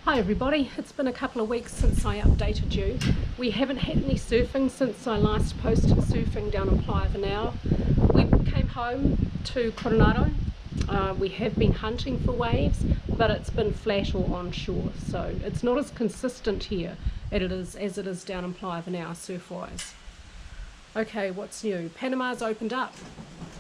Hi everybody, it's been a couple of weeks since I updated you. We haven't had any surfing since I last posted surfing down in Playa Venao. We came home to Coronado. We have been hunting for waves, but it's been flat or onshore, so it's not as consistent here as it is down in Playa Venao surf-wise. Okay, what's new? Panama's opened up.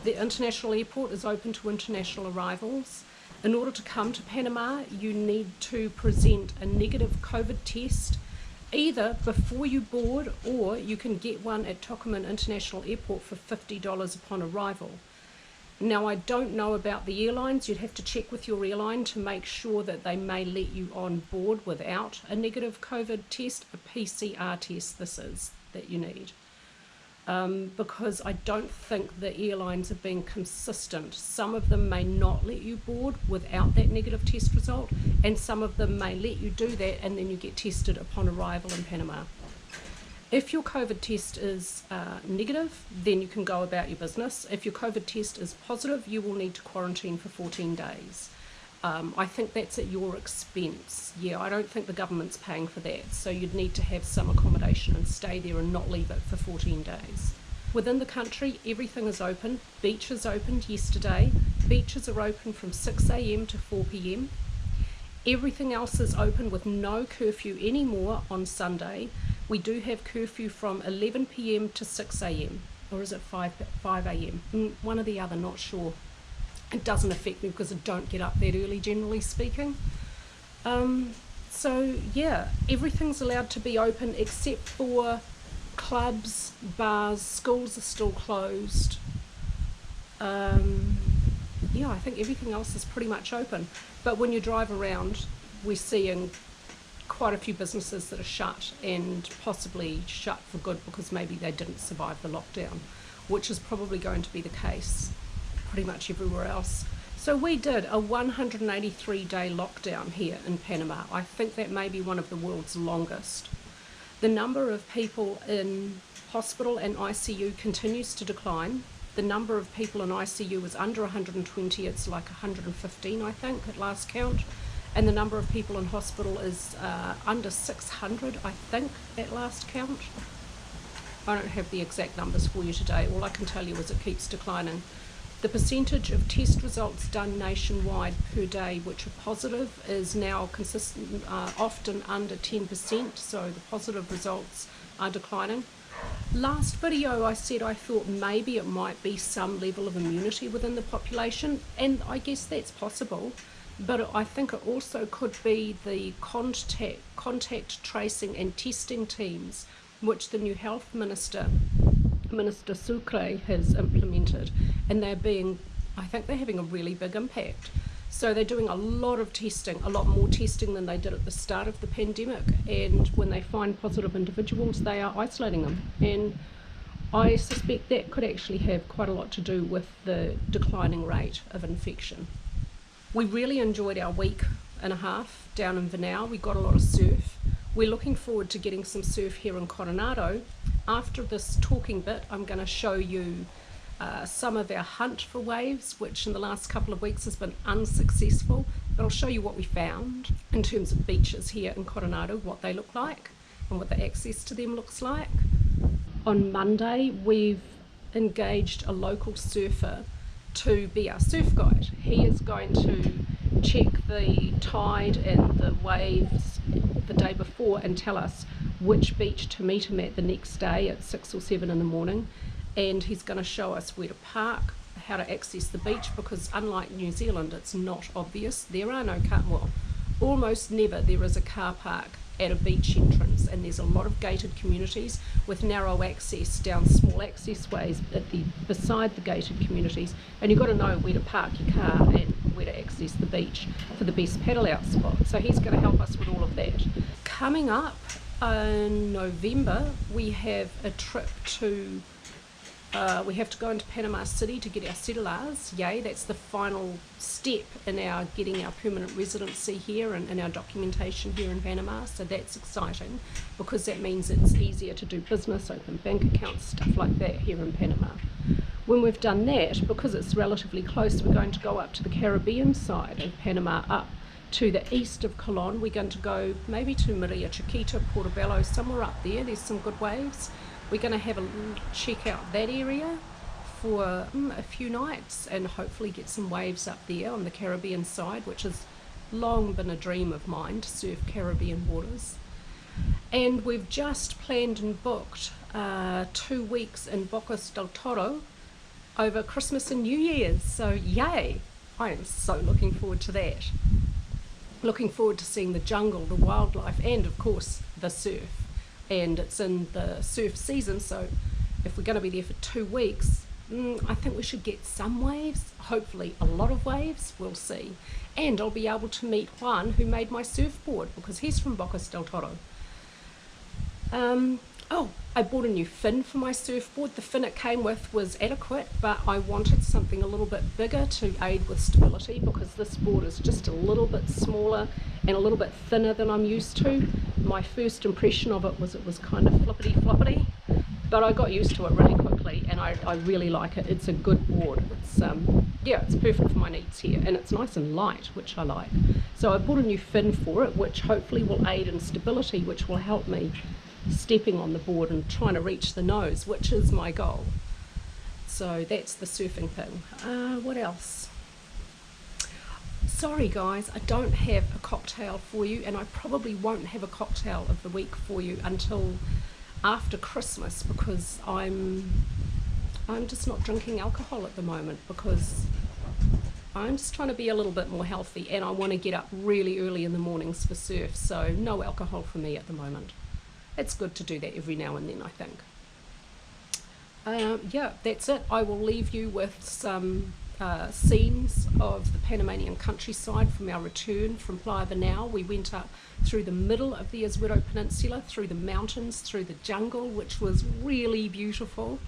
The international airport is open to international arrivals. In order to come to Panama, you need to present a negative COVID test either before you board, or you can get one at Tocumen International Airport for $50 upon arrival. Now, I don't know about the airlines. You'd have to check with your airline to make sure that they may let you on board without a negative COVID test, a PCR test this is, that you need. Because I don't think the airlines are being consistent. Some of them may not let you board without that negative test result, and some of them may let you do that and then you get tested upon arrival in Panama. If your COVID test is negative, then you can go about your business. If your COVID test is positive, you will need to quarantine for 14 days. I think that's at your expense. Yeah, I don't think the government's paying for that. So you'd need to have some accommodation and stay there and not leave it for 14 days. Within the country, everything is open. Beaches opened yesterday. Beaches are open from 6 a.m. to 4 p.m. Everything else is open with no curfew anymore on Sunday. We do have curfew from 11 p.m. to 6 a.m. Or is it 5 a.m.? One or the other, not sure. It doesn't affect me because I don't get up that early, generally speaking. So yeah, everything's allowed to be open except for clubs, bars, schools are still closed. Yeah, I think everything else is pretty much open. But when you drive around, we're seeing quite a few businesses that are shut, and possibly shut for good because maybe they didn't survive the lockdown, which is probably going to be the case pretty much everywhere else. So we did a 183-day lockdown here in Panama. I think that may be one of the world's longest. The number of people in hospital and ICU continues to decline. The number of people in ICU is under 120, it's like 115 I think at last count. And the number of people in hospital is under 600 I think at last count. I don't have the exact numbers for you today. All I can tell you is it keeps declining. The percentage of test results done nationwide per day which are positive is now consistent, often under 10%, so the positive results are declining. Last video I said I thought maybe it might be some level of immunity within the population, and I guess that's possible, but I think it also could be the contact tracing and testing teams which the new health Minister Sucre has implemented, and I think they're having a really big impact. So they're doing a lot of testing, a lot more testing than they did at the start of the pandemic, and when they find positive individuals, they are isolating them. And I suspect that could actually have quite a lot to do with the declining rate of infection. We really enjoyed our week and a half down in Venao. We got a lot of surf. We're looking forward to getting some surf here in Coronado. After this talking bit, I'm going to show you some of our hunt for waves, which in the last couple of weeks has been unsuccessful, but I'll show you what we found in terms of beaches here in Coronado, what they look like and what the access to them looks like. On Monday, we've engaged a local surfer to be our surf guide. He is going to check the tide and the waves the day before and tell us which beach to meet him at the next day at 6 or 7 in the morning, and he's going to show us where to park, how to access the beach, because unlike New Zealand it's not obvious. There are no almost never there is a car park at a beach entrance, and there's a lot of gated communities with narrow access down small access ways beside the gated communities, and you've got to know where to park your car and where to access the beach for the best paddle out spot. So he's going to help us with all of that. Coming up in November, we have a trip to we have to go into Panama City to get our cedulars. Yay, that's the final step in our getting our permanent residency here and our documentation here in Panama, so that's exciting because that means it's easier to do business, open bank accounts, stuff like that here in Panama. When we've done that, because it's relatively close, we're going to go up to the Caribbean side of Panama, up to the east of Colon. We're going to go maybe to Maria Chiquita, Portobello, somewhere up there. There's some good waves. We're going to have a check out that area for a few nights and hopefully get some waves up there on the Caribbean side, which has long been a dream of mine, to surf Caribbean waters. And we've just planned and booked 2 weeks in Bocas del Toro over Christmas and New Year's, so yay! I am so looking forward to that. Looking forward to seeing the jungle, the wildlife, and of course the surf. And it's in the surf season, so if we're going to be there for 2 weeks, I think we should get some waves, hopefully a lot of waves, we'll see. And I'll be able to meet Juan, who made my surfboard, because he's from Bocas del Toro. I bought a new fin for my surfboard. The fin it came with was adequate, but I wanted something a little bit bigger to aid with stability, because this board is just a little bit smaller and a little bit thinner than I'm used to. My first impression of it was kind of flippity floppity, but I got used to it really quickly, and I really like it. It's a good board. It's it's perfect for my needs here, and it's nice and light, which I like. So I bought a new fin for it, which hopefully will aid in stability, which will help me stepping on the board and trying to reach the nose, which is my goal. So that's the surfing thing. What else? Sorry guys, I don't have a cocktail for you, and I probably won't have a cocktail of the week for you until after Christmas, because I'm just not drinking alcohol at the moment, because I'm just trying to be a little bit more healthy, and I want to get up really early in the mornings for surf, so no alcohol for me at the moment. It's good to do that every now and then, I think. That's it. I will leave you with some scenes of the Panamanian countryside from our return from Playa Venao. We went up through the middle of the Azuero Peninsula, through the mountains, through the jungle, which was really beautiful,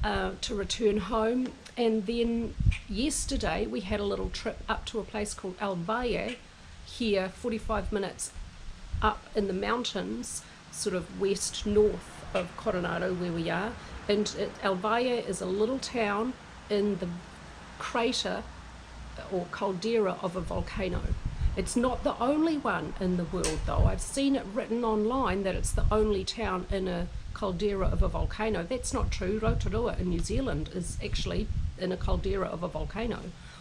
to return home. And then yesterday we had a little trip up to a place called Valle, here 45 minutes up in the mountains, sort of west-north of Coronado where we are. And Valle is a little town in the crater or caldera of a volcano. It's not the only one in the world though. I've seen it written online that it's the only town in a caldera of a volcano. That's not true. Rotorua in New Zealand is actually in a caldera of a volcano.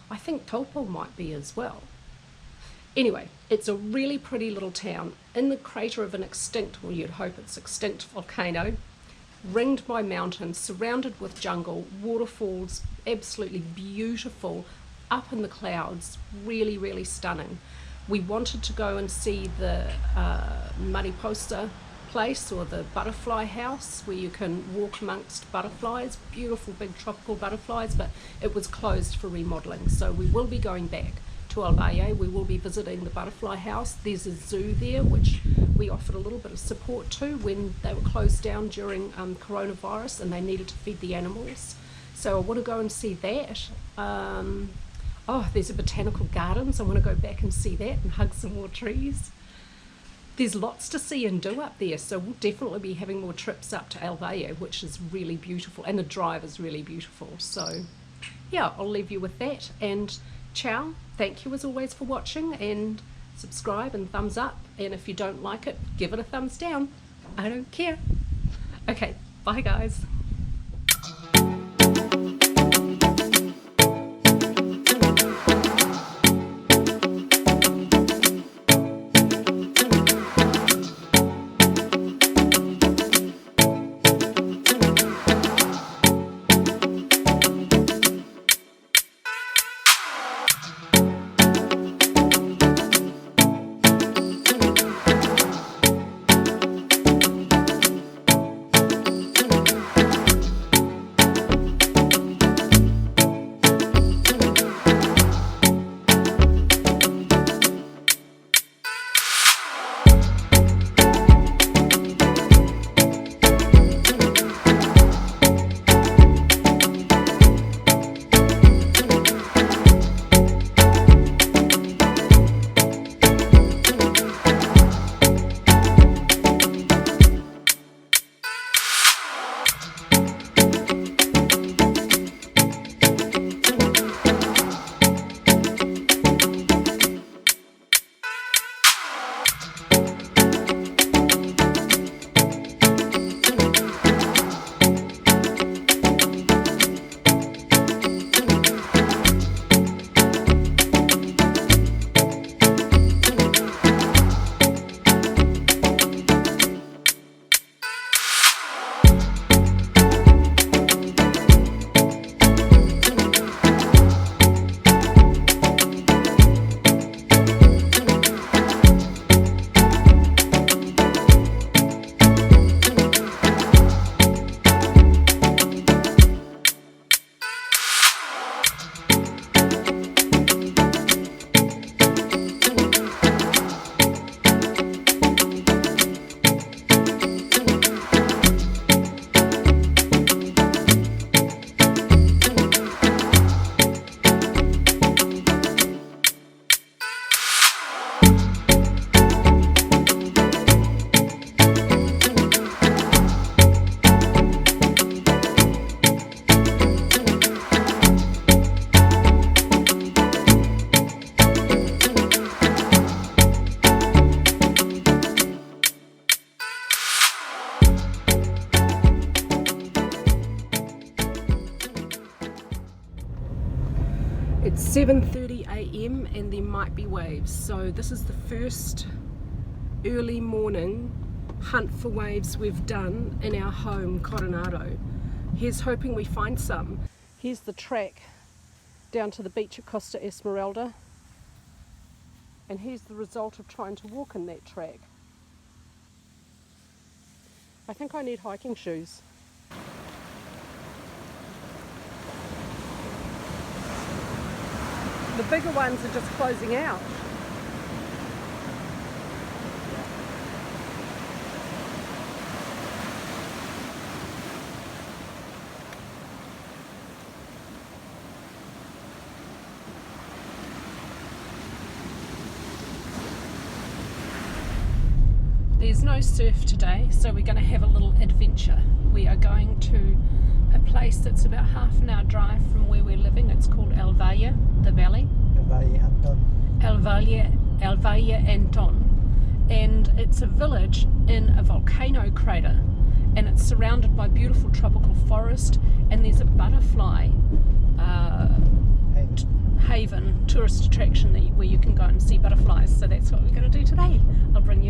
I think Taupo might be as well. Anyway, it's a really pretty little town in the crater of an extinct, well you'd hope it's extinct, volcano, ringed by mountains, surrounded with jungle, waterfalls, absolutely beautiful, up in the clouds, really, really stunning. We wanted to go and see the mariposa place, or the butterfly house, where you can walk amongst butterflies, beautiful big tropical butterflies, but it was closed for remodeling, so we will be going back to Valle. We will be visiting the butterfly house. There's a zoo there which we offered a little bit of support to when they were closed down during coronavirus and they needed to feed the animals, so I want to go and see that. There's a botanical gardens. I want to go back and see that and hug some more trees. There's lots to see and do up there, so we'll definitely be having more trips up to Valle, which is really beautiful, and the drive is really beautiful. So yeah, I'll leave you with that, and ciao. Thank you as always for watching, and subscribe and thumbs up, and if you don't like it, give it a thumbs down. I don't care. Okay, bye guys. 7:30 a.m. and there might be waves, so this is the first early morning hunt for waves we've done in our home, Coronado. Here's hoping we find some. Here's the track down to the beach at Costa Esmeralda, and here's the result of trying to walk in that track. I think I need hiking shoes. The bigger ones are just closing out. There's no surf today, so we're going to have a little adventure. We are going to a place that's about half an hour drive from where we're living. It's called El Valle, the valley. El Valle, Anton. El Valle Anton. And it's a village in a volcano crater, and it's surrounded by beautiful tropical forest, and there's a butterfly haven, tourist attraction where you can go and see butterflies. So that's what we're going to do today. I'll bring you